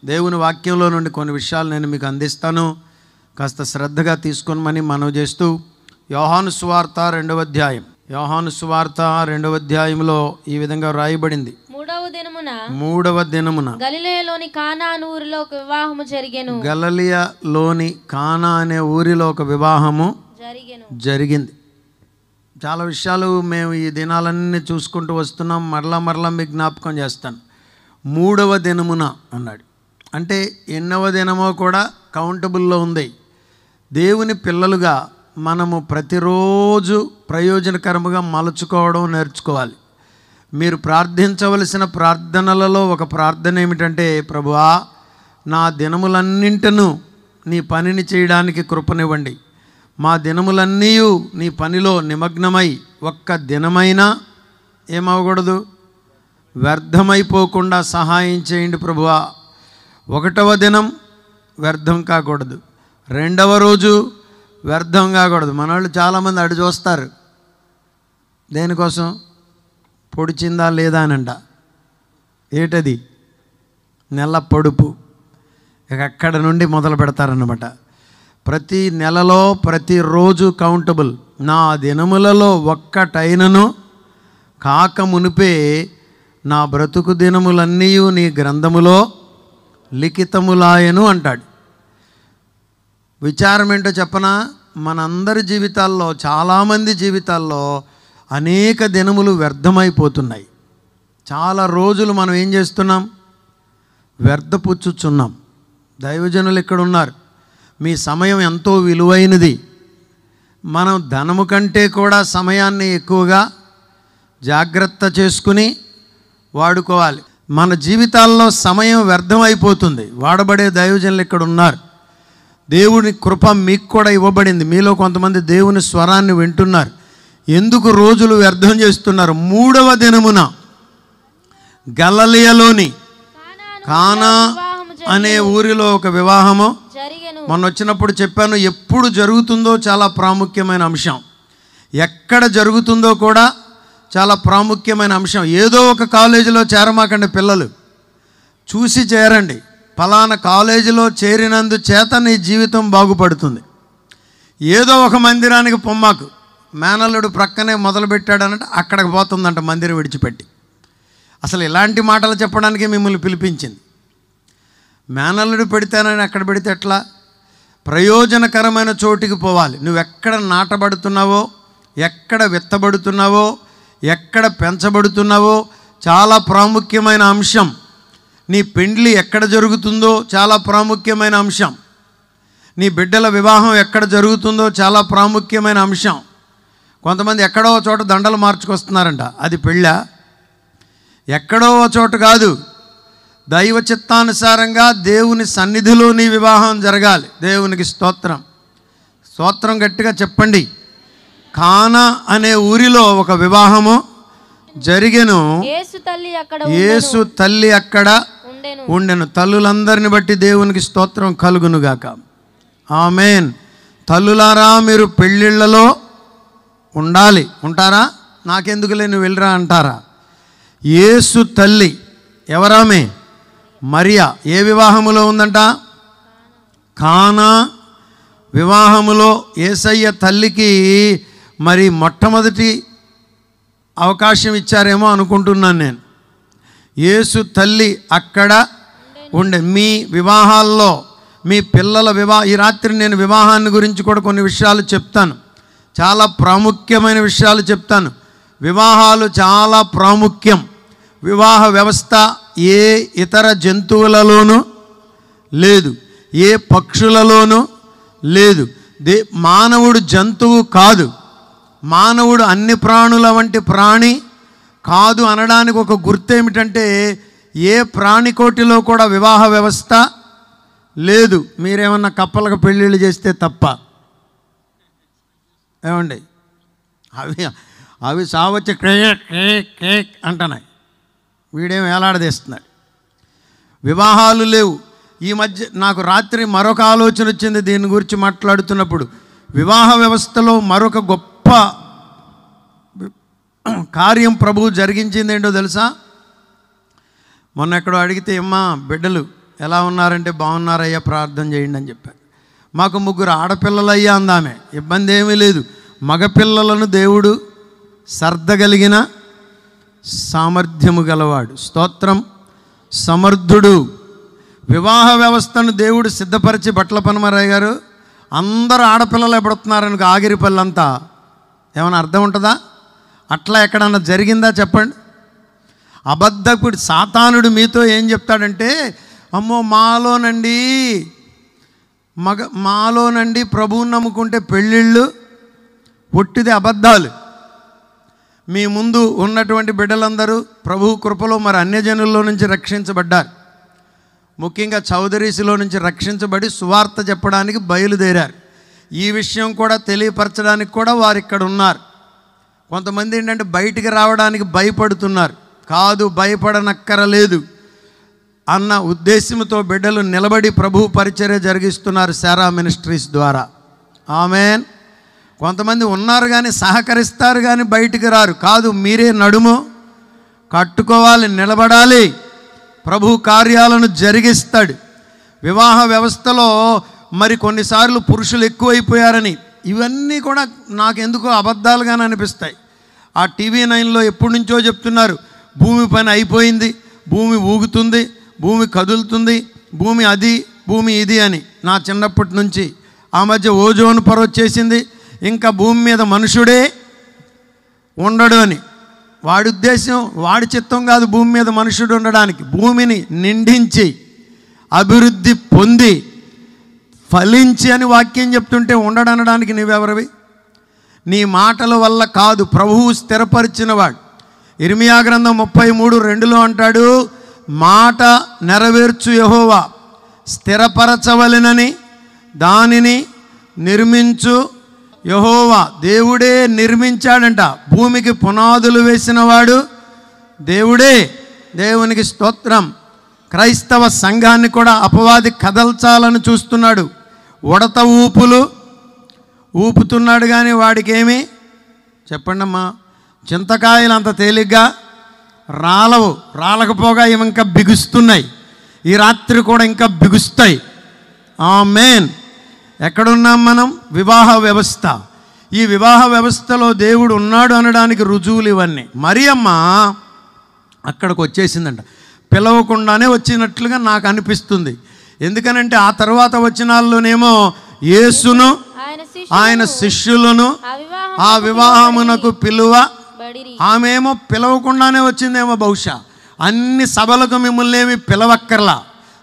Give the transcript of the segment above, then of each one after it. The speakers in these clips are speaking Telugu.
దేవుని వాక్యంలో నుండి కొన్ని విషయాలు నేను మీకు అందిస్తాను. కాస్త శ్రద్ధగా తీసుకొనమని మనవి చేస్తూ, యోహాను సువార్త 2వ అధ్యాయం, యోహాను సువార్త 2వ అధ్యాయంలో ఈ విధంగా రాయబడింది. మూడవ దినమున గలిలయలోని కానా అనే ఊరిలో ఒక వివాహము జరిగెను. గలిలయలోని కానా అనే ఊరిలో ఒక వివాహము జరిగింది. చాలా విషయాలు మేము ఈ దినాలన్నీ చూసుకుంటూ వస్తున్నాం. మరలా మీకు జ్ఞాపకం చేస్తాను. 3వ దినమున అన్నాడు. అంటే ఎన్నవ దినమో కూడా కౌంటబుల్లో ఉంది. దేవుని పిల్లలుగా మనము ప్రతిరోజు ప్రయోజనకరముగా మలుచుకోవడం నేర్చుకోవాలి. మీరు ప్రార్థించవలసిన ప్రార్థనలలో ఒక ప్రార్థన ఏమిటంటే, ప్రభువా, నా దినములన్నింటినూ నీ పనిని చేయడానికి కృపనివ్వండి. మా దినములన్నీ నీ పనిలో నిమగ్నమై ఒక్క దినమైనా ఏమవకూడదు, వ్యర్థమైపోకుండా సహాయం చేయండి ప్రభువా. 1వ దినం వ్యర్థం కాకూడదు, 2వ రోజు వ్యర్థం కాకూడదు. మన వాళ్ళు చాలామంది అడు చూస్తారు, దేనికోసం, పొడిచిందా లేదా అనంట. ఏటది? నెల పొడుపు. ఇక అక్కడ నుండి మొదలు పెడతారన్నమాట. ప్రతి నెలలో ప్రతిరోజు కౌంటబుల్. నా దినములలో ఒక్కటైనను కాక మునిపే నా బ్రతుకు దినములన్నీ నీ గ్రంథములో లిఖితములాయను అంటాడు. విచారం ఏంటో చెప్పనా? మనందరి జీవితాల్లో, చాలామంది జీవితాల్లో అనేక దినములు వ్యర్థమైపోతున్నాయి. చాలా రోజులు మనం ఏం చేస్తున్నాం? వ్యర్థపుచ్చుచున్నాం. దైవజనులు ఇక్కడ ఉన్నారు. మీ సమయం ఎంతో విలువైనది. మనం ధనము కంటే కూడా సమయాన్ని ఎక్కువగా జాగ్రత్త చేసుకుని వాడుకోవాలి. మన జీవితాల్లో సమయం వ్యర్థమైపోతుంది. వాడబడే దైవజనులు ఇక్కడ ఉన్నారు. దేవుని కృప మీకు కూడా ఇవ్వబడింది. మీలో కొంతమంది దేవుని స్వరాన్ని వింటున్నారు. ఎందుకు రోజులు వ్యర్థం చేస్తున్నారు? 3వ దినమున గలిలయలోని కానా అనే ఊరిలో ఒక వివాహము మొన్న వచ్చినప్పుడు చెప్పాను. ఎప్పుడు జరుగుతుందో చాలా ప్రాముఖ్యమైన అంశం. ఎక్కడ జరుగుతుందో కూడా చాలా ప్రాముఖ్యమైన అంశం. ఏదో ఒక కాలేజీలో చేరమాకండి. పిల్లలు చూసి చేరండి. ఫలానా కాలేజీలో చేరినందు చేత నీ జీవితం బాగుపడుతుంది. ఏదో ఒక మందిరానికి పొమ్మాకు. మేనల్లుడు ప్రక్కనే మొదలుపెట్టాడనంటే అక్కడికి పోతుందంట మందిరం విడిచిపెట్టి. అసలు ఇలాంటి మాటలు చెప్పడానికి మిమ్మల్ని పిలిపించింది. మేనల్లుడు పెడితేనని అక్కడ పెడితే ఎట్లా? ప్రయోజనకరమైన చోటికి పోవాలి. నువ్వెక్కడ నాటబడుతున్నావో, ఎక్కడ విత్తబడుతున్నావో, ఎక్కడ పెంచబడుతున్నావో చాలా ప్రాముఖ్యమైన అంశం. నీ పెండ్లి ఎక్కడ జరుగుతుందో చాలా ప్రాముఖ్యమైన అంశం. నీ బిడ్డల వివాహం ఎక్కడ జరుగుతుందో చాలా ప్రాముఖ్యమైన అంశం. కొంతమంది ఎక్కడో చోట దండలు మార్చుకొస్తున్నారంట. అది పెళ్ళా? ఎక్కడో చోట కాదు. దైవ చిత్తానుసారంగా దేవుని సన్నిధిలో నీ వివాహం జరగాలి. దేవునికి స్తోత్రం. స్తోత్రం గట్టిగా చెప్పండి. కానా అనే ఊరిలో ఒక వివాహము జరిగెను. యేసు తల్లి అక్కడ ఉండెను. తల్లులందరిని బట్టి దేవునికి స్తోత్రం కలుగునుగాక. ఆమేన్. తల్లులారా, మీరు పెళ్ళిళ్ళలో ఉండాలి. ఉంటారా? నాకెందుకులే, నువ్వు వెళ్ళరా అంటారా? యేసు తల్లి ఎవరామే? మరియా. ఏ వివాహములో ఉందంట? కానా వివాహములో. యేసయ్య తల్లికి మరి మొట్టమొదటి అవకాశం ఇచ్చారేమో అనుకుంటున్నాను నేను. యేసు తల్లి అక్కడ ఉండే. మీ వివాహాల్లో మీ పిల్లల ఈ రాత్రి నేను వివాహాన్ని గురించి కూడా కొన్ని విషయాలు చెప్తాను. చాలా ప్రాముఖ్యమైన విషయాలు చెప్తాను. వివాహాలు చాలా ప్రాముఖ్యం. వివాహ వ్యవస్థ ఏ ఇతర జంతువులలోనూ లేదు, ఏ పక్షులలోనూ లేదు. మానవుడు జంతువు కాదు. మానవుడు అన్ని ప్రాణుల వంటి ప్రాణి కాదు అనడానికి ఒక గుర్తు ఏమిటంటే, ఏ ప్రాణికోటిలో కూడా వివాహ వ్యవస్థ లేదు. మీరేమన్నా కప్పలకు పెళ్ళిళ్ళు చేస్తే తప్ప. ఏమండి? అవి సావచ్చి కేక్ అంటున్నాయి. వీడేం వేలాడదీస్తున్నాడు. వివాహాలు లేవు. ఈ మధ్య నాకు రాత్రి మరొక ఆలోచన వచ్చింది దీని గురించి మాట్లాడుతున్నప్పుడు. వివాహ వ్యవస్థలో మరొక గొప్ప కార్యం ప్రభువు జరిగించింది ఏంటో తెలుసా? మొన్న ఎక్కడో అడిగితే, అమ్మా బిడ్డలు ఎలా ఉన్నారంటే బాగున్నారయ్యా ప్రార్థన చేయండి అని చెప్పారు. మాకు 3 ఆడపిల్లలయ్యా అందామే, ఇబ్బంది ఏమీ లేదు. మగపిల్లలను దేవుడు సర్దగలిగిన సామర్థ్యము గలవాడు. స్తోత్రం. సమర్థుడు. వివాహ వ్యవస్థను దేవుడు సిద్ధపరిచి బట్ల పనమరయ్య గారు అందరూ ఆడపిల్లలు ఎప్పుడుతున్నారని ఆగిరిపల్లంతా ఏమైనా అర్థం ఉంటుందా? అట్లా ఎక్కడన్నా జరిగిందా చెప్పండి? అబద్ధకుడు సాతానుడు మీతో ఏం చెప్తాడంటే, అమ్మో మాలోనండి ప్రభువుని నమ్ముకుంటే పెళ్ళిళ్ళు ఒట్టిది, అబద్ధాలు. మీ ముందు ఉన్నటువంటి బిడ్డలందరూ ప్రభు కృపలో మరి అన్యజనుల్లో నుంచి రక్షించబడ్డారు. ముఖ్యంగా చౌదరీస్లో నుంచి రక్షించబడి సువార్త చెప్పడానికి బయలుదేరారు. ఈ విషయం కూడా తెలియపరచడానికి కూడా వారు ఇక్కడ ఉన్నారు. కొంతమంది ఏంటంటే బయటికి రావడానికి భయపడుతున్నారు. కాదు, భయపడనక్కరలేదు అన్న ఉద్దేశంతో బిడ్డలు నిలబడి ప్రభు పరిచర్య జరిగిస్తున్నారు శారా మినిస్ట్రీస్ ద్వారా. ఆమేన్. కొంతమంది ఉన్నారు కానీ సహకరిస్తారు కానీ బయటికి రారు. కాదు, మీరే నడుము కట్టుకోవాలి, నిలబడాలి. ప్రభు కార్యాలను జరిగిస్తాడు. వివాహ వ్యవస్థలో మరి కొన్నిసార్లు పురుషులు ఎక్కువైపోయారని ఇవన్నీ కూడా నాకెందుకో అబద్ధాలుగానే అనిపిస్తాయి. ఆ టీవీ 9లో ఎప్పటి నుంచో చెప్తున్నారు, భూమి పని అయిపోయింది, భూమి ఊగుతుంది, భూమి కదులుతుంది, భూమి అది, భూమి ఇది అని. నా చిన్నప్పటి నుంచి ఆ మధ్య ఓజోన్ పొర వచ్చేసింది, ఇంకా భూమి మీద మనుషుడే ఉండడు అని. వాడి ఉద్దేశం, వాడి చిత్తం కాదు భూమి మీద మనుషుడు ఉండడానికి. భూమిని నిండించి అభివృద్ధి పొంది ఫలించి అని వాక్యం చెప్తుంటే ఉండడనడానికి నీవెవరివి? నీ మాటల వల్ల కాదు, ప్రభువు స్థిరపరిచినవాడు. ఇర్మియా గ్రంథం 33:2 అంటాడు, మాట నెరవేర్చు యెహోవా స్థిరపరచవలెనని దానిని నిర్మించు యెహోవా. దేవుడే నిర్మించాడంట. భూమికి పునాదులు వేసినవాడు దేవుడే. దేవునికి స్తోత్రం. క్రైస్తవ సంఘాన్ని కూడా అపవాది కదల్చాలని చూస్తున్నాడు. ఉడత ఊపులు ఊపుతున్నాడు కానీ వాడికి ఏమి చెప్పండమ్మా, చింతకాయలు అంత తేలిగ్గా రాలవు. రాలకపోగా ఇవి ఇంకా బిగుస్తున్నాయి. ఈ రాత్రి కూడా ఇంకా బిగుస్తాయి. ఆమేన్. ఎక్కడున్నాం మనం? వివాహ వ్యవస్థ. ఈ వివాహ వ్యవస్థలో దేవుడు ఉన్నాడు అనడానికి రుజువులు ఇవన్నీ. మరియమ్మ అక్కడికి వచ్చేసిందంట. పిలవకుండానే వచ్చినట్లుగా నాకు అనిపిస్తుంది. ఎందుకనంటే ఆ తర్వాత వచనాల్లోనేమో యేసును ఆయన శిష్యులను ఆ వివాహమునకు పిలువ, ఆమెమో పిలవకుండానే వచ్చిందేమో. బహుశా అన్ని సభలకు మిమ్మల్ని ఏమి పిలవక్కర్లా.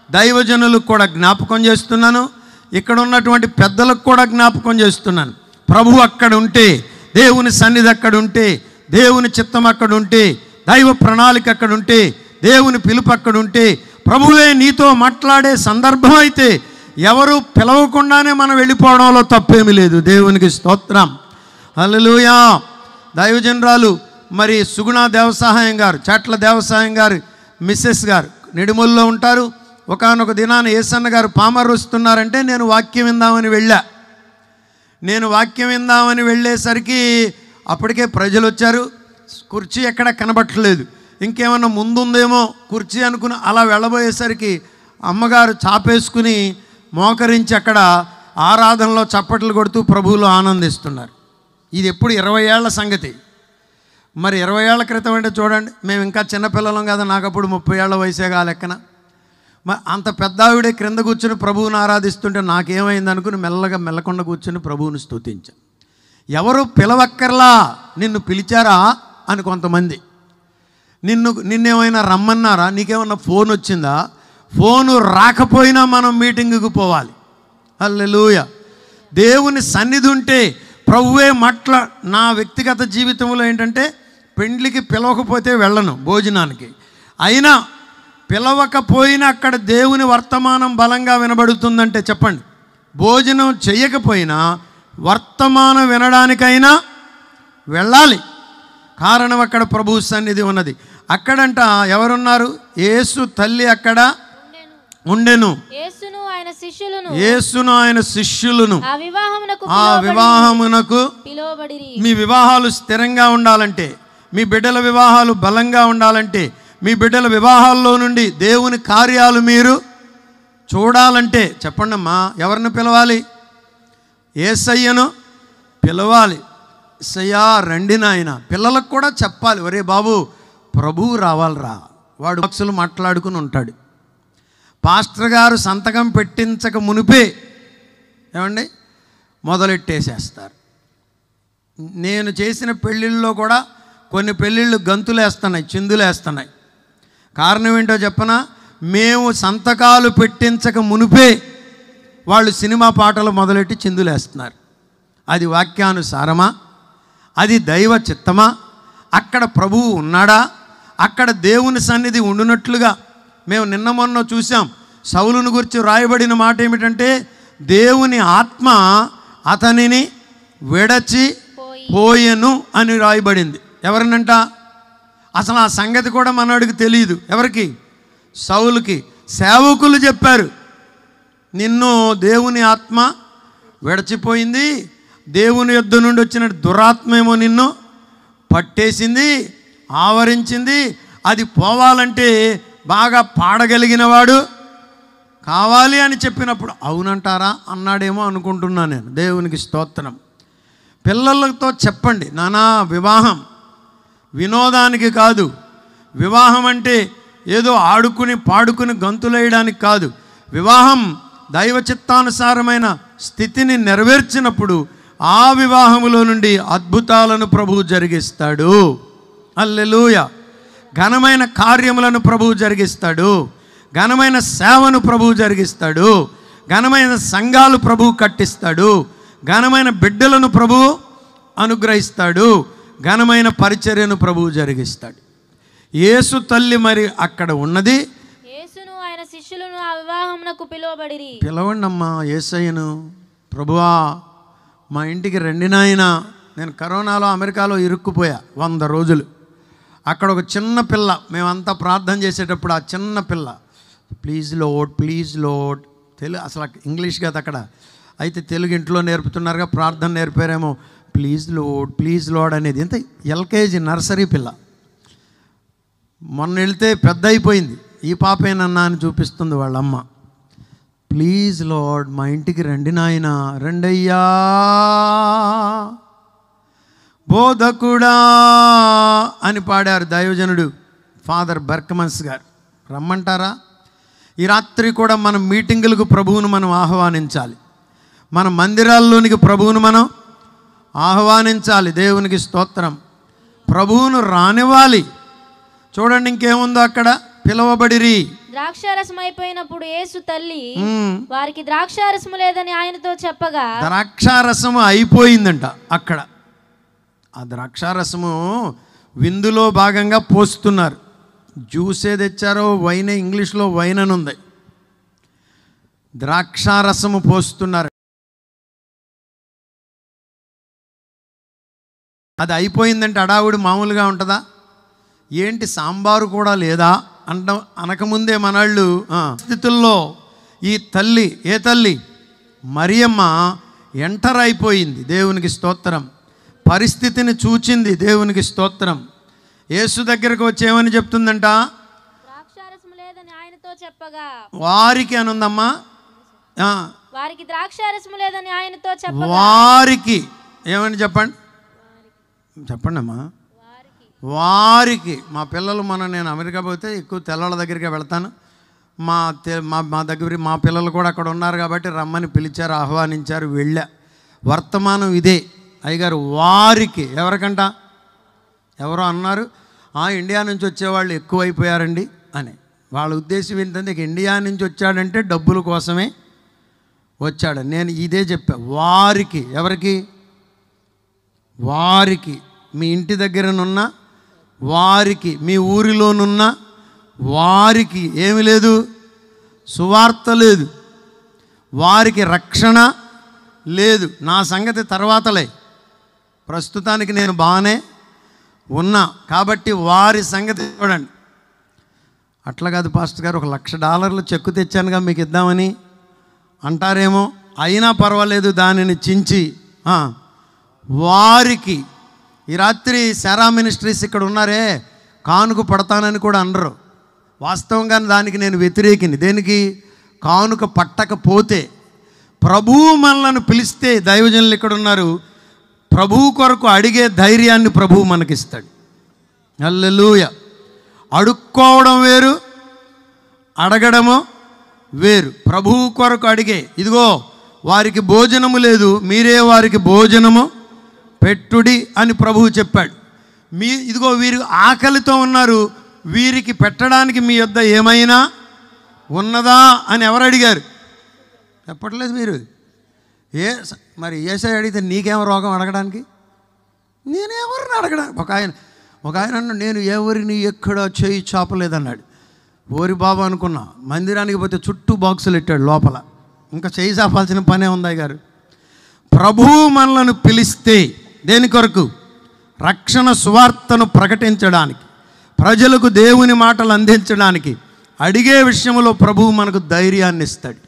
దైవజనులకు కూడా జ్ఞాపకం చేస్తున్నాను, ఇక్కడ ఉన్నటువంటి పెద్దలకు కూడా జ్ఞాపకం చేస్తున్నాను. ప్రభు అక్కడ ఉంటే, దేవుని సన్నిధి అక్కడ ఉంటే, దేవుని చిత్తం అక్కడ ఉంటే, దైవ ప్రణాళిక అక్కడ ఉంటే, దేవుని పిలుపు అక్కడ ఉంటే, ప్రభువే నీతో మాట్లాడే సందర్భం అయితే ఎవరు పిలవకుండానే మనం వెళ్ళిపోవడంలో తప్పేమీ లేదు. దేవునికి స్తోత్రం. హల్లెలూయా. దైవజనరాలు మరి సుగుణ దేవసహాయం గారు, చాట్ల దేవసహాయం గారు మిస్సెస్ గారు నిడుమల్లో ఉంటారు. ఒకానొక దినాన యేసన్న గారు పామర్ వస్తున్నారంటే నేను వాక్యం విందామని వెళ్ళా. నేను వాక్యం విందామని వెళ్ళేసరికి అప్పటికే ప్రజలు వచ్చారు. కుర్చీ ఎక్కడ కనబట్టలేదు. ఇంకేమన్నా ముందుందేమో కుర్చీ అనుకుని అలా వెళ్ళబోయేసరికి అమ్మగారు చాపేసుకుని మోకరించి అక్కడ ఆరాధనలో చప్పట్లు కొడుతూ ప్రభువులో ఆనందిస్తున్నారు. ఇది ఎప్పుడు 20 ఏళ్ల సంగతి. మరి 20 ఏళ్ల క్రితం అంటే చూడండి, మేము ఇంకా చిన్నపిల్లలం కదా, నాకు అప్పుడు 30 ఏళ్ల వయసేగా లెక్కన. మరి అంత పెద్ద ఆవిడే క్రింద కూర్చుని ప్రభువుని ఆరాధిస్తుంటే నాకేమైంది అనుకుని మెల్లగా మెల్లకుండా కూర్చుని ప్రభువుని స్తుతించాను. ఎవరు పిలవక్కర్లా, నిన్ను పిలిచారా అని కొంతమంది. నిన్నేమైనా రమ్మన్నారా? నీకేమన్నా ఫోన్ వచ్చిందా? ఫోను రాకపోయినా మనం మీటింగుకు పోవాలి. హల్లెలూయా. దేవుని సన్నిధి ఉంటే ప్రభువే నా వ్యక్తిగత జీవితంలో ఏంటంటే పెండ్లికి పిలవకపోతే వెళ్ళను భోజనానికి. అయినా పిలవకపోయినా అక్కడ దేవుని వర్తమానం బలంగా వినబడుతుందంటే చెప్పండి, భోజనం చేయకపోయినా వర్తమానం వినడానికైనా వెళ్ళాలి. కారణం అక్కడ ప్రభు సన్నిధి ఉన్నది. అక్కడంట ఎవరున్నారు? యేసు తల్లి అక్కడ ఉండెను. యేసును ఆయన శిష్యులను ఆ వివాహమునకు పిలువబడిరి. మీ వివాహాలు స్థిరంగా ఉండాలంటే, మీ బిడ్డల వివాహాలు బలంగా ఉండాలంటే, మీ బిడ్డల వివాహాల్లో నుండి దేవుని కార్యాలు మీరు చూడాలంటే చెప్పండమ్మా, ఎవరిని పిలవాలి? యేసయ్యను పిలవాలి. యేసయ్యా రండి నాయన. పిల్లలకు కూడా చెప్పాలి, ఒరే బాబు ప్రభువు రావాలిరా. వాడు పక్షులు మాట్లాడుకుని ఉంటాడు. పాస్టర్ గారు సంతకం పెట్టించక మునిపే ఏమండి మొదలెట్టేసేస్తారు. నేను చేసిన పెళ్ళిళ్ళలో కూడా కొన్ని పెళ్ళిళ్ళు గంతులేస్తున్నాయి, చిందులేస్తున్నాయి. కారణం ఏంటో చెప్పనా? మేము సంతకాలు పెట్టించక మునిపే వాళ్ళు సినిమా పాటలు మొదలెట్టి చిందులేస్తున్నారు. అది వాక్యానుసారమా? అది దైవ చిత్తమా? అక్కడ ప్రభువు ఉన్నాడా? అక్కడ దేవుని సన్నిధి ఉండునట్లుగా మేము నిన్న మొన్న చూసాం. సౌలును గురించి రాయబడిన మాట ఏమిటంటే, దేవుని ఆత్మ అతనిని విడచి పోయెను అని రాయబడింది. ఎవరినంట? అసలు ఆ సంగతి కూడా మనవాడికి తెలియదు. ఎవరికి? సౌలుకి. సేవకులు చెప్పారు, నిన్ను దేవుని ఆత్మ విడచిపోయింది, దేవుని యొద్ద నుండి వచ్చిన దురాత్మేమో నిన్ను పట్టేసింది, ఆవరించింది. అది పోవాలంటే బాగా పాడగలిగిన వాడు కావాలి అని చెప్పినప్పుడు అవునంటారా అన్నాడేమో అనుకుంటున్నా నేను. దేవునికి స్తోత్రం. పిల్లలతో చెప్పండి, నానా వివాహం వినోదానికి కాదు. వివాహం అంటే ఏదో ఆడుకుని పాడుకుని గంతులేయడానికి కాదు. వివాహం దైవ చిత్తానుసారమైన స్థితిని నెరవేర్చినప్పుడు ఆ వివాహములో నుండి అద్భుతాలను ప్రభువు జరిగిస్తాడు. హల్లెలూయా. ఘనమైన కార్యములను ప్రభువు జరిగిస్తాడు. ఘనమైన సేవను ప్రభువు జరిగిస్తాడు. ఘనమైన సంఘాలు ప్రభువు కట్టిస్తాడు. ఘనమైన బిడ్డలను ప్రభువు అనుగ్రహిస్తాడు. ఘనమైన పరిచర్యను ప్రభువు జరిగిస్తాడు. యేసు తల్లి మరి అక్కడ ఉన్నది. యేసును ఆయన శిష్యులను ఆ వివాహమునకు పిలువబడిరి. పిలవండి అమ్మా యేసయ్యను. ప్రభువా మా ఇంటికి రండి నాయనా. నేను కరోనాలో అమెరికాలో ఇరుక్కుపోయా 100 రోజులు. అక్కడ ఒక చిన్న పిల్ల, మేమంతా ప్రార్థన చేసేటప్పుడు ఆ చిన్న పిల్ల please load please load, Telugu అసలు ఇంగ్లీష్ కదా అక్కడ, అయితే తెలుగు ఇంట్లో నేర్పుతున్నారుగా, ప్రార్థన నేర్పారేమో. ప్లీజ్ లోడ్ అనేది ఎంత ఎల్కేజీ నర్సరీ పిల్ల. మొన్న వెళ్తే పెద్ద అయిపోయింది, ఈ పాపేనన్నా అని చూపిస్తుంది వాళ్ళమ్మ. ప్లీజ్ లార్డ్ మా ఇంటికి రండి నాయనా, రండయ్యా బోధకుడా అని పాడారు దైవజనుడు ఫాదర్ బర్కమన్స్ గారు. రమ్మంటారా? ఈ రాత్రి కూడా మనం మీటింగులకు ప్రభువును మనం ఆహ్వానించాలి. మన మందిరాల్లోనికి ప్రభువును మనం ఆహ్వానించాలి. దేవునికి స్తోత్రం. ప్రభువును రానివ్వాలి. చూడండి ఇంకేముందో అక్కడ, పిలవబడిరి. ద్రాక్షారసం అయిపోయినప్పుడు యేసు తల్లి వారికి ద్రాక్షారసము లేదని ఆయనతో చెప్పగా, ద్రాక్షారసము అయిపోయిందంట అక్కడ. ఆ ద్రాక్షారసము విందులో భాగంగా పోస్తున్నారు. జ్యూసే తెచ్చారో వైన్, ఇంగ్లీష్లో వైన్ అని ఉంది. ద్రాక్షారసము పోస్తున్నారు. అది అయిపోయిందంటే అడావుడి మామూలుగా ఉంటుందా? ఏంటి సాంబారు కూడా లేదా అనకముందే మనాళ్ళు స్థితుల్లో ఈ తల్లి, ఏ తల్లి? మరియమ్మ ఎంటర్ అయిపోయింది. దేవునికి స్తోత్రం. పరిస్థితిని చూచింది. దేవునికి స్తోత్రం. యేసు దగ్గరకు వచ్చేమని చెప్తుందంట? ద్రాక్షారసము లేదని ఆయనతో చెప్పగా, వారికి అని ఉందమ్మా, వారికి ద్రాక్షారసము లేదని ఆయనతో చెప్పగా, వారికి ఏమని చెప్పండి, చెప్పండి అమ్మా. వారికి. మా పిల్లలు నేను అమెరికా పోతే ఎక్కువ తెల్లల దగ్గరికి వెళ్తాను. మా దగ్గర మా పిల్లలు కూడా అక్కడ ఉన్నారు కాబట్టి రమ్మని పిలిచారు, ఆహ్వానించారు, వెళ్ళా. వర్తమానం ఇదే. అయ్యగారు వారికి ఎవరికంట? ఎవరో అన్నారు ఇండియా నుంచి వచ్చేవాళ్ళు ఎక్కువైపోయారండి అని. వాళ్ళ ఉద్దేశం ఏంటంటే ఇండియా నుంచి వచ్చాడంటే డబ్బుల కోసమే వచ్చాడు. నేను ఇదే చెప్పా. వారికి. ఎవరికి? వారికి. మీ ఇంటి దగ్గరనున్న వారికి, మీ ఊరిలోనున్న వారికి ఏమి లేదు, సువార్త లేదు, వారికి రక్షణ లేదు. నా సంగతి తర్వాతలే, ప్రస్తుతానికి నేను బాగానే ఉన్నా కాబట్టి వారి సంగతి చూడండి. అట్లా కాదు పాస్టర్ గారు, $1,00,000 చెక్కు తెచ్చానుగా మీకు ఇద్దామని అంటారేమో. అయినా పర్వాలేదు, దానిని చించి వారికి. ఈ రాత్రి శారా మినిస్ట్రీస్ ఇక్కడ ఉన్నారే, కానుక పడతానని కూడా అనరు. వాస్తవంగా దానికి నేను వ్యతిరేకిని. దేనికి? కానుక పట్టకపోతే, ప్రభువు మనలను పిలిస్తే, దైవజనులు ఇక్కడ ఉన్నారు, ప్రభువు కొరకు అడిగే ధైర్యాన్ని ప్రభువు మనకిస్తాడు. హల్లెలూయా. అడుక్కోవడం వేరు, అడగడము వేరు. ప్రభువు కొరకు అడిగే, ఇదిగో వారికి భోజనము లేదు, మీరే వారికి భోజనము పెట్టుడి అని ప్రభువు చెప్పాడు. ఇదిగో వీరు ఆకలితో ఉన్నారు, వీరికి పెట్టడానికి మీ యొద్ద ఏమైనా ఉన్నదా అని ఎవరు అడిగారు? చెప్పట్లేదు మీరు. మరి యేసయ్య అడిగితే నీకేమో రోగం అడగడానికి? నేనెవరిని అడగడానికి? ఒక ఆయన అన్నాడు, నేను ఎవరిని ఎక్కడ చేయి చాపలేదన్నాడు. ఓరి బాబు అనుకున్నా. మందిరానికి పోతే చుట్టూ బాక్సులు పెట్టాడు లోపల, ఇంకా చేయి చాపాల్సిన పనే ఉంది గారు. ప్రభువు మనలను పిలిస్తే దేని కొరకు? రక్షణ సువార్తను ప్రకటించడానికి, ప్రజలకు దేవుని మాటలు అందించడానికి. అడిగే విషయంలో ప్రభువు మనకు ధైర్యాన్ని ఇస్తాడు.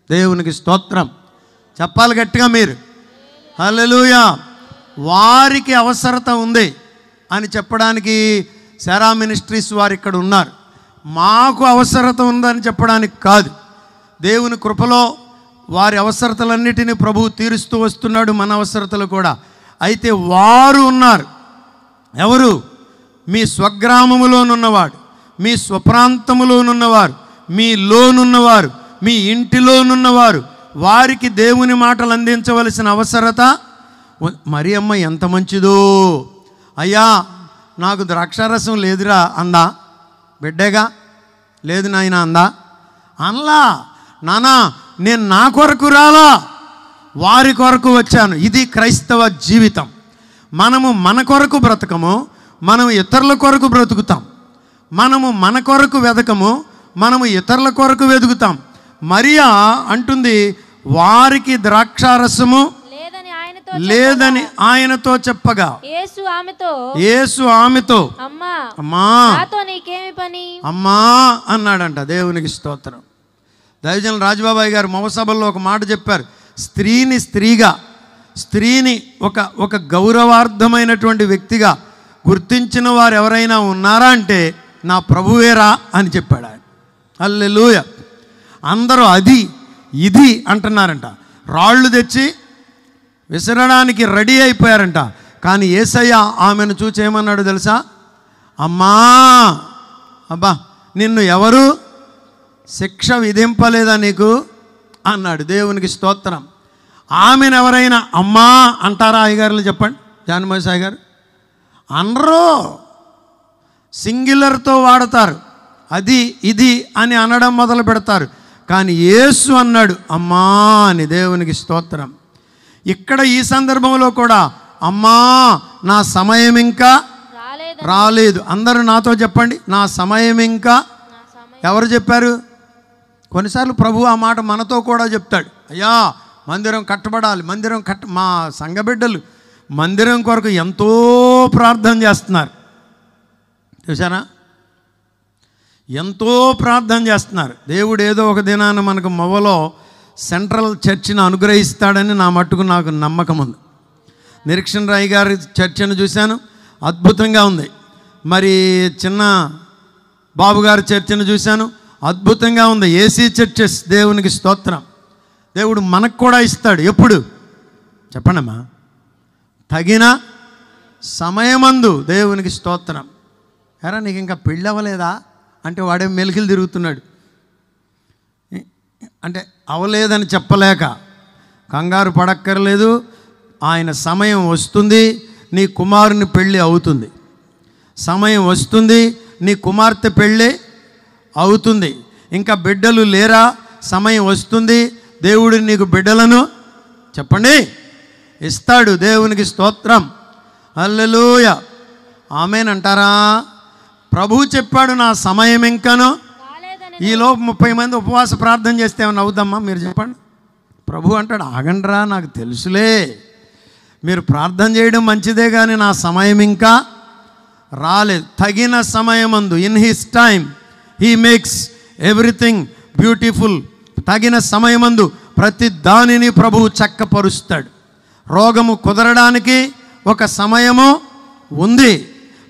దేవునికి స్తోత్రం చెప్పాలి గట్టిగా మీరు. హల్లెలూయా. వారికి అవసరత ఉంది అని చెప్పడానికి సెరా మినిస్ట్రీస్ వారు ఇక్కడ ఉన్నారు. మాకు అవసరత ఉందని చెప్పడానికి కాదు. దేవుని కృపలో వారి అవసరతలన్నిటినీ ప్రభువు తీరుస్తూ వస్తున్నాడు, మన అవసరతలు కూడా. అయితే వారు ఉన్నారు. ఎవరు? మీ స్వగ్రామములోనున్నవాడు, మీ స్వప్రాంతములోనున్నవారు, మీలోనున్నవారు, మీ ఇంటిలోనున్నవారు. వారికి దేవుని మాటలు అందించవలసిన అవసరత. మరి అమ్మ ఎంత మంచిదో, అయ్యా నాకు ద్రాక్షారసం లేదురా అందా? బిడ్డగా లేదు నాయన అందా? అనలా. నానా నేను నా కొరకు రాలా, వారి కొరకు వచ్చాను. ఇది క్రైస్తవ జీవితం. మనము మన కొరకు బ్రతకము, మనము ఇతరుల కొరకు బ్రతుకుతాం. మనము మన కొరకు వెదకము, మనము ఇతరుల కొరకు వెతుకుతాం. మరియా అంటుంది, వారికి ద్రాక్షారసము లేదని ఆయనతో చెప్పగా యేసు ఆమెతో అమ్మా అమ్మా అన్నాడంట. దేవునికి స్తోత్రం. దైవజనులు రాజబాబాయ్ గారు మవసభల్లో ఒక మాట చెప్పారు. స్త్రీని స్త్రీగా, స్త్రీని ఒక గౌరవార్థమైనటువంటి వ్యక్తిగా గుర్తించిన వారు ఎవరైనా ఉన్నారా అంటే నా ప్రభువేరా అని చెప్పాడు ఆయన. హల్లెలూయా. అందరూ అది ఇది అంటున్నారంట. రాళ్ళు తెచ్చి విసరడానికి రెడీ అయిపోయారంట. కానీ యేసయ్య ఆమెను చూచి ఏమన్నాడు తెలుసా? అమ్మా, అబ్బా నిన్ను ఎవరు శిక్ష విధింపలేదా నీకు అన్నాడు. దేవునికి స్తోత్రం. ఆమెను ఎవరైనా అమ్మా అంటారా అయ్యగారులు? చెప్పండి, జానమోహన్ సాయి గారు. అనరు, సింగులర్తో వాడతారు. అది ఇది అని అనడం మొదలు పెడతారు. కానీ యేసు అన్నాడు అమ్మా అని. దేవునికి స్తోత్రం. ఇక్కడ ఈ సందర్భంలో కూడా అమ్మా నా సమయం ఇంకా రాలేదు. అందరూ నాతో చెప్పండి, నా సమయం ఇంకా. ఎవరు చెప్పారు? కొన్నిసార్లు ప్రభు ఆ మాట మనతో కూడా చెప్తాడు. అయ్యా మందిరం కట్టబడాలి, మందిరం మా సంఘ బిడ్డలు మందిరం కొరకు ఎంతో ప్రార్థన చేస్తున్నారు. చూసారా? ఎంతో ప్రార్థన చేస్తున్నారు. దేవుడు ఏదో ఒక దినాన మనకు మొవ్వలో సెంట్రల్ చర్చిని అనుగ్రహిస్తాడని నా మట్టుకు నాకు నమ్మకం ఉంది. నిరీక్షణ రాయ్ గారి చర్చను చూశాను, అద్భుతంగా ఉంది. మరి చిన్న బాబు గారి చర్చను చూశాను, అద్భుతంగా ఉంది. AC churches. దేవునికి స్తోత్రం. దేవుడు మనకు కూడా ఇస్తాడు. ఎప్పుడు చెప్పండమ్మా? తగిన సమయమందు. దేవునికి స్తోత్రం. ఎరా నీకు ఇంకా పెళ్ళి అవ్వలేదా అంటే వాడే మెలికలు తిరుగుతున్నాడు. అంటే అవలేదని చెప్పలేక కంగారు పడక్కర్లేదు. ఆయన సమయం వస్తుంది, నీ కుమారుని పెళ్ళి అవుతుంది. సమయం వస్తుంది, నీ కుమార్తె పెళ్ళి అవుతుంది. ఇంకా బిడ్డలు లేరా? సమయం వస్తుంది, దేవుడు నీకు బిడ్డలను చెప్పండి ఇస్తాడు. దేవునికి స్తోత్రం. హల్లెలూయా. ఆమేన్ అంటారా? ప్రభువు చెప్పాడు నా సమయం ఇంకను. ఈలోపు 30 మంది ఉపవాస ప్రార్థన చేస్తే ఏమన్నా అవుద్దమ్మా? మీరు చెప్పండి. ప్రభు అంటాడు ఆగండ్రా, నాకు తెలుసులే, మీరు ప్రార్థన చేయడం మంచిదే కానీ నా సమయం ఇంకా రాలేదు. తగిన సమయమందు, in his time he makes everything beautiful. తగిన సమయమందు ప్రతి దానిని ప్రభువు చక్కపరుస్తాడు. రోగము కుదరడానికి ఒక సమయము ఉంది,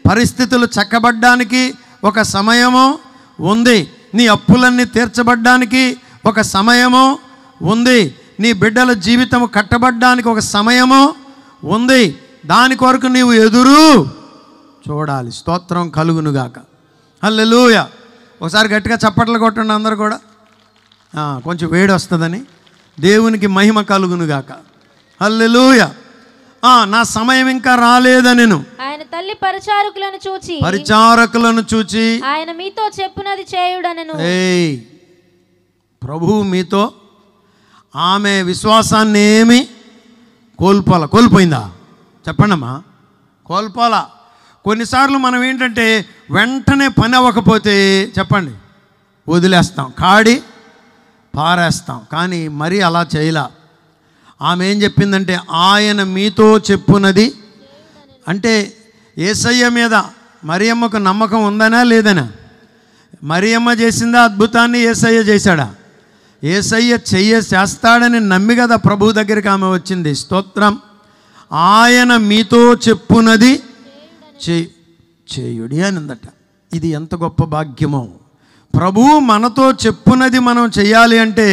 పరిస్థితులు చక్కబడ్డానికి ఒక సమయము ఉంది, నీ అప్పులన్నీ తీర్చబడ్డానికి ఒక సమయము ఉంది. నీ బిడ్డల జీవితం కట్టబడ్డానికి ఒక సమయము ఉంది. దాని కొరకు నీవు ఎదురు చూడాలి. స్తోత్రం కలుగునుగాక. హల్లెలూయా. ఒకసారి గట్టిగా చప్పట్లు కొట్టండి అందరూ కూడా. కొంచెం వేడి వస్తుందని. దేవునికి మహిమ కలుగునుగాక. హల్లెలూయా. నా సమయం ఇంకా రాలేదనెను. ఆయన తల్లి పరిచారకులను చూచి ఆయన మీతో చెప్పునది చేయుడనెను. ప్రభువు మీతో, ఆమె విశ్వాసాన్ని ఏమి కోల్పోయిందా? చెప్పండమ్మా. కోల్పోలా. కొన్నిసార్లు మనం ఏంటంటే వెంటనే పని అవ్వకపోతే చెప్పండి వదిలేస్తాం, కాడి పారేస్తాం. కానీ మరి అలా చేయలా. ఆమె ఏం చెప్పిందంటే ఆయన మీతో చెప్పునది. అంటే యేసయ్య మీద మరియమ్మకు నమ్మకం ఉందనా లేదనా? మరియమ్మ చేసిందా అద్భుతాన్ని? యేసయ్య చేశాడా? యేసయ్య చేస్తాడని నమ్మి కదా ప్రభు దగ్గరికి ఆమె వచ్చింది. స్తోత్రం. ఆయన మీతో చెప్పునది చేయుడి అని ఉందట. ఇది ఎంత గొప్ప భాగ్యమో. ప్రభువు మనతో చెప్పునది మనం చేయాలి అంటే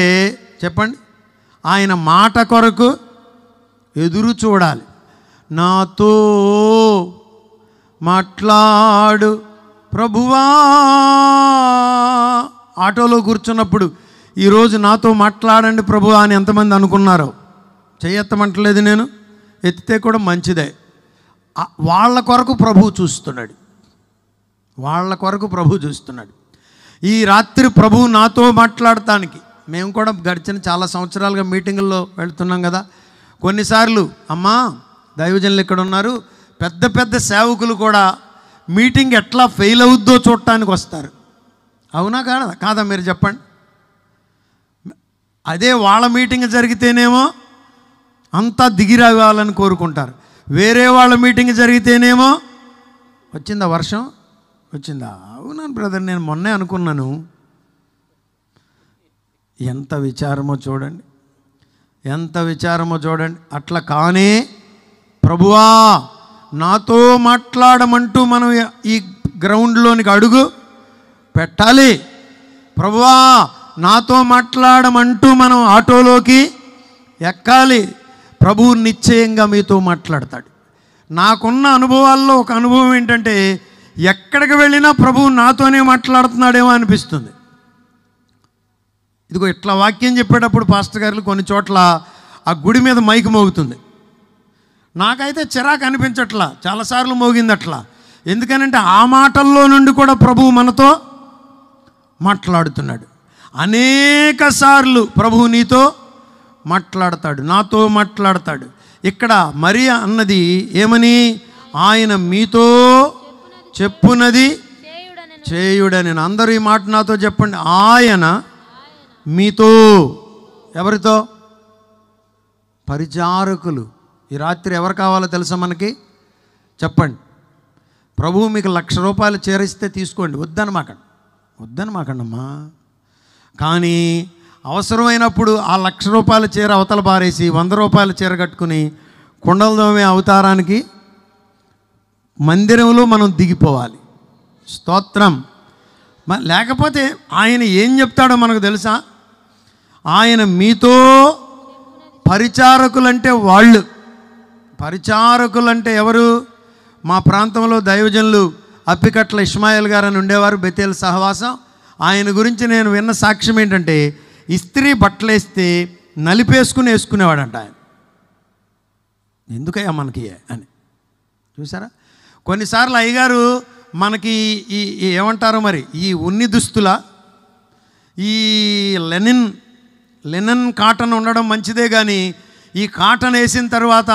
చెప్పండి, ఆయన మాట కొరకు ఎదురు చూడాలి. నాతో మాట్లాడు ప్రభువా. ఆటోలో కూర్చున్నప్పుడు ఈరోజు నాతో మాట్లాడండి ప్రభువా అని ఎంతమంది అనుకున్నారో? చేయెత్తమంటలేదు నేను, ఎత్తితే కూడా మంచిదే. వాళ్ళ కొరకు ప్రభువు చూస్తున్నాడు. వాళ్ళ కొరకు ప్రభువు చూస్తున్నాడు. ఈ రాత్రి ప్రభువు నాతో మాట్లాడటానికి మేము కూడా గడిచిన చాలా సంవత్సరాలుగా మీటింగుల్లో వెళ్తున్నాం కదా. కొన్నిసార్లు అమ్మా దైవజనులు ఇక్కడ ఉన్నారు, పెద్ద పెద్ద సేవకులు కూడా మీటింగ్ ఎట్లా ఫెయిల్ అవుద్దో చూడటానికి వస్తారు. అవునా కాదా మీరు చెప్పండి. అదే వాళ్ళ మీటింగ్ జరిగితేనేమో అంతా దిగిరావాలని కోరుకుంటారు. వేరే వాళ్ళ మీటింగ్ జరిగితేనేమో వచ్చిందా వర్షం వచ్చిందా? అవునాను బ్రదర్, నేను మొన్నే అనుకున్నాను. ఎంత విచారమో చూడండి, ఎంత విచారమో చూడండి. అట్లా కానీ ప్రభువా నాతో మాట్లాడమంటూ మనం ఈ గ్రౌండ్లోనికి అడుగు పెట్టాలి. ప్రభువా నాతో మాట్లాడమంటూ మనం ఆటోలోకి ఎక్కాలి. ప్రభువు నిశ్చయంగా మీతో మాట్లాడతాడు. నాకున్న అనుభవాల్లో ఒక అనుభవం ఏంటంటే ఎక్కడికి వెళ్ళినా ప్రభువు నాతోనే మాట్లాడుతున్నాడేమో అనిపిస్తుంది. ఇదిగో ఇట్లా వాక్యం చెప్పేటప్పుడు పాస్టర్ గారు కొన్ని చోట్ల ఆ గుడి మీద మైకు మోగుతుంది. నాకైతే చిరాకు అనిపించట్లా, చాలాసార్లు మోగింది అట్లా. ఎందుకనంటే ఆ మాటల్లో నుండి కూడా ప్రభువు మనతో మాట్లాడుతున్నాడు. అనేక సార్లు ప్రభువు నీతో మాట్లాడతాడు, నాతో మాట్లాడతాడు. ఇక్కడ మరియ అన్నది ఏమని? ఆయన మీతో చెప్పునది చేయుడని. అందరూ ఈ మాట నాతో చెప్పండి. ఆయన మీతో. ఎవరితో? పరిచారకులు. ఈ రాత్రి ఎవరు కావాలో తెలుసా మనకి? చెప్పండి. ప్రభువు మీకు ₹1,00,000 చేరిస్తే తీసుకోండి, వద్దనమాకండమ్మా. కానీ అవసరమైనప్పుడు ఆ ₹1,00,000 చీర అవతల పారేసి ₹100 చీర కట్టుకుని కుండల దోమే అవతారానికి మందిరంలో మనం దిగిపోవాలి. స్తోత్రం. లేకపోతే ఆయన ఏం చెప్తాడో మనకు తెలుసా? ఆయన మీతో పరిచారకులంటే వాళ్ళు. పరిచారకులంటే ఎవరు? మా ప్రాంతంలో దైవజనులు అప్పికట్ల ఇస్మాయిల్ గారు అని ఉండేవారు, బెతేల్ సహవాసం. ఆయన గురించి నేను విన్న సాక్ష్యం ఏంటంటే ఇస్త్రీ బట్టలు వేస్తే నలిపేసుకుని వేసుకునేవాడంట ఆయన. ఎందుకయ్యా మనకి అని చూసారా? కొన్నిసార్లు అయ్యగారు మనకి ఈ ఏమంటారో మరి ఈ ఉన్ని దుస్తుల ఈ లెనిన్ కాటన్ ఉండడం మంచిదే. కానీ ఈ కాటన్ వేసిన తర్వాత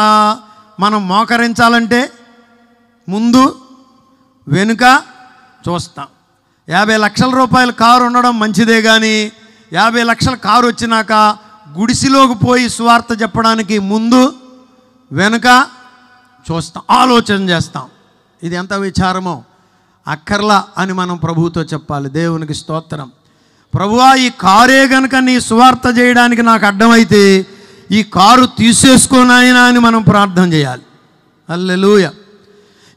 మనం మోకరించాలంటే ముందు వెనుక చూస్తాం. 50 లక్షల రూపాయల కారు ఉండడం మంచిదే. కానీ 50 లక్షల కారు వచ్చినాక గుడిసిలోకి పోయి సువార్త చెప్పడానికి ముందు వెనుక చూస్తాం, ఆలోచన చేస్తాం. ఇది ఎంత విచారమో. అక్కర్లా అని మనం ప్రభువుతో చెప్పాలి. దేవునికి స్తోత్రం. ప్రభువా ఈ కారే గనుక నీ సువార్త చేయడానికి నాకు అడ్డమైతే ఈ కారు తీసేసుకోనాయనా అని మనం ప్రార్థన చేయాలి. హల్లెలూయా.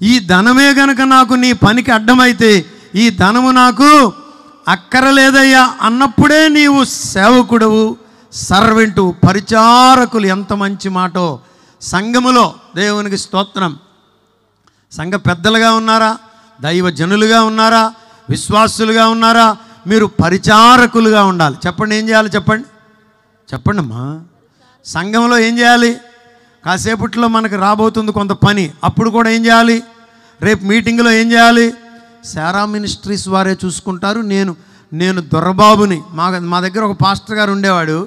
ఈ ధనమే గనుక నాకు నీ పనికి అడ్డమైతే ఈ ధనము నాకు అక్కరలేదయ్యా అన్నప్పుడే నీవు సేవకుడవు, సర్వెంటు, పరిచారకులు. ఎంత మంచి మాటో. సంఘములో దేవునికి స్తోత్రం. సంఘ పెద్దలుగా ఉన్నారా, దైవజనులుగా ఉన్నారా, విశ్వాసులుగా ఉన్నారా, మీరు పరిచారకులుగా ఉండాలి. చెప్పండి, ఏం చేయాలి? చెప్పండి అమ్మా. సంఘంలో ఏం చేయాలి? కాసేపట్లో మనకు రాబోతుంది కొంత పని, అప్పుడు కూడా ఏం చేయాలి? రేపు మీటింగ్లో ఏం చేయాలి? శారా మినిస్ట్రీస్ వారే చూసుకుంటారు. నేను దొరబాబుని. మా దగ్గర ఒక పాస్టర్ గారు ఉండేవాడు.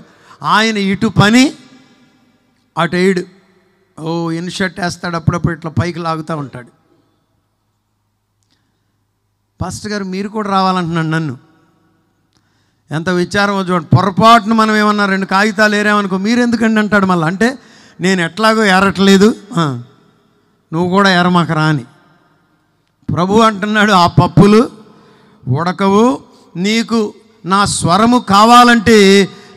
ఆయన ఇటు పని అటు ఏడు. ఇన్షర్ట్ వేస్తాడు, అప్పుడప్పుడు ఇట్లా పైకి లాగుతూ ఉంటాడు. పాస్టర్ గారు మీరు కూడా రావాలంటున్నాడు నన్ను. ఎంత విచారం చూడండి. పొరపాటును మనం ఏమన్నా 2 కాగితాలు ఏరామనుకో, మీరు ఎందుకండి అంటాడు మళ్ళీ. అంటే నేను ఎట్లాగో ఏరట్లేదు, నువ్వు కూడా ఏరమాకరా అని. ప్రభు అంటున్నాడు, ఆ పప్పులు ఉడకవు. నీకు నా స్వరము కావాలంటే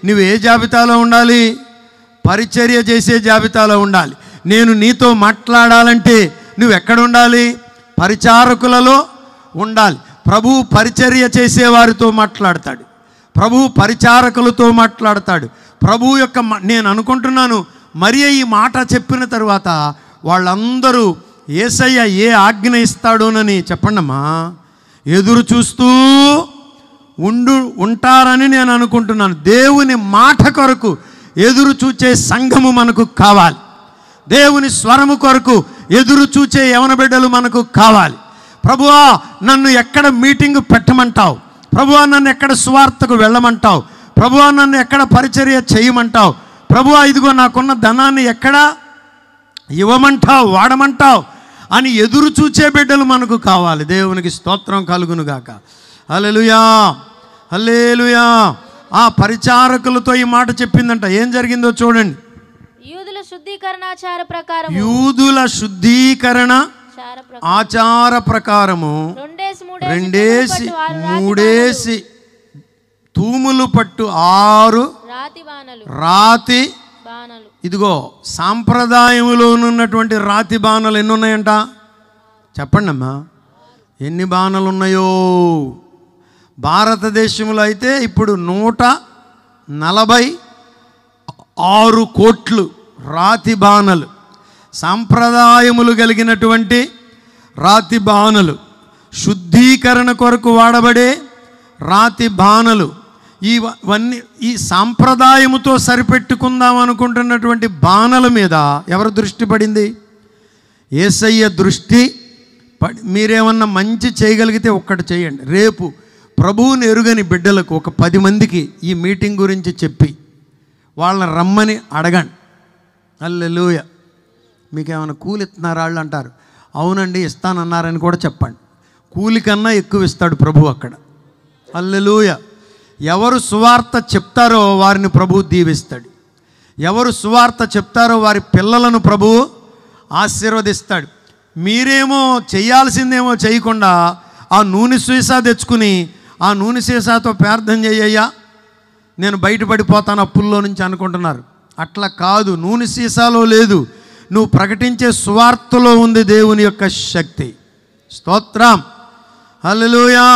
నువ్వు ఏ జాబితాలో ఉండాలి? పరిచర్య చేసే జాబితాలో ఉండాలి. నేను నీతో మాట్లాడాలంటే నువ్వు ఎక్కడ ఉండాలి? పరిచారకులలో ఉండాలి. ప్రభువు పరిచర్య చేసేవారితో మాట్లాడతాడు, ప్రభువు పరిచారకులతో మాట్లాడతాడు. ప్రభువు యొక్క నేను అనుకుంటున్నాను, మరియ ఈ మాట చెప్పిన తరువాత వాళ్ళందరూ యేసయ్య ఏ ఆజ్ఞ ఇస్తాడోనని చెప్పండమ్మా ఎదురు చూస్తూ ఉంటారని నేను అనుకుంటున్నాను. దేవుని మాట కొరకు ఎదురు చూచే సంఘము మనకు కావాలి. దేవుని స్వరము కొరకు ఎదురు చూచే యవన బిడ్డలు మనకు కావాలి. ప్రభువా, నన్ను ఎక్కడ మీటింగ్ పెట్టమంటావు? ప్రభువా, నన్ను ఎక్కడ సువార్తకు వెళ్ళమంటావు? ప్రభువా, నన్ను ఎక్కడ పరిచర్య చేయమంటావు? ప్రభువా, ఇదిగో నాకున్న ధనాన్ని ఎక్కడ ఇవ్వమంటావు, వాడమంటావు అని ఎదురు చూచే బిడ్డలు మనకు కావాలి. దేవునికి స్తోత్రం కలుగునుగాక. హల్లెలూయా, హల్లెలూయా. ఆ పరిచారకులతో ఈ మాట చెప్పిందంట. ఏం జరిగిందో చూడండి. యూదుల శుద్ధీకరణ ఆచార ప్రకారము 2 తూములు పట్టు 6 రాతి, ఇదిగో సాంప్రదాయములో ఉన్నటువంటి రాతి బాణలు ఎన్ని ఉన్నాయంట? చెప్పండి అమ్మా, ఎన్ని బాణలు ఉన్నాయో. భారతదేశంలో అయితే ఇప్పుడు 146 కోట్లు రాతి బాణలు, సాంప్రదాయములు కలిగినటువంటి రాతి బాణలు, శుద్ధీకరణ కొరకు వాడబడే రాతి బాణలు. ఇవన్నీ ఈ సాంప్రదాయముతో సరిపెట్టుకుందాం అనుకుంటున్నటువంటి బాణల మీద ఎవరి దృష్టి పడింది? యేసయ్య దృష్టి. మీరేమన్నా మంచి చేయగలిగితే ఒక్కటి చేయండి. రేపు ప్రభువుని ఎరుగని బిడ్డలకు ఒక 10 మందికి ఈ మీటింగ్ గురించి చెప్పి వాళ్ళని రమ్మని అడగండి. హల్లెలూయా. మీకేమైనా కూలి ఇస్తున్నారా వాళ్ళు అంటారు. అవునండి ఇస్తానన్నారని కూడా చెప్పండి. కూలి కన్నా ఎక్కువ ఇస్తాడు ప్రభు అక్కడ. హల్లెలూయా. ఎవరు సువార్త చెప్తారో వారిని ప్రభువు దీవిస్తాడు. ఎవరు సువార్త చెప్తారో వారి పిల్లలను ప్రభువు ఆశీర్వదిస్తాడు. మీరేమో చేయాల్సిందేమో చేయకుండా ఆ నూనె సీసా తెచ్చుకుని ఆ నూనె సీసాతో ప్రార్థన చేయ్యా నేను బయటపడిపోతాను అప్పుల్లో నుంచి అనుకుంటున్నారు. అట్లా కాదు, నూనె సీసాలో లేదు, నువ్వు ప్రకటించే సువార్తలో ఉంది దేవుని యొక్క శక్తి. స్తోత్రం, హల్లెలూయా.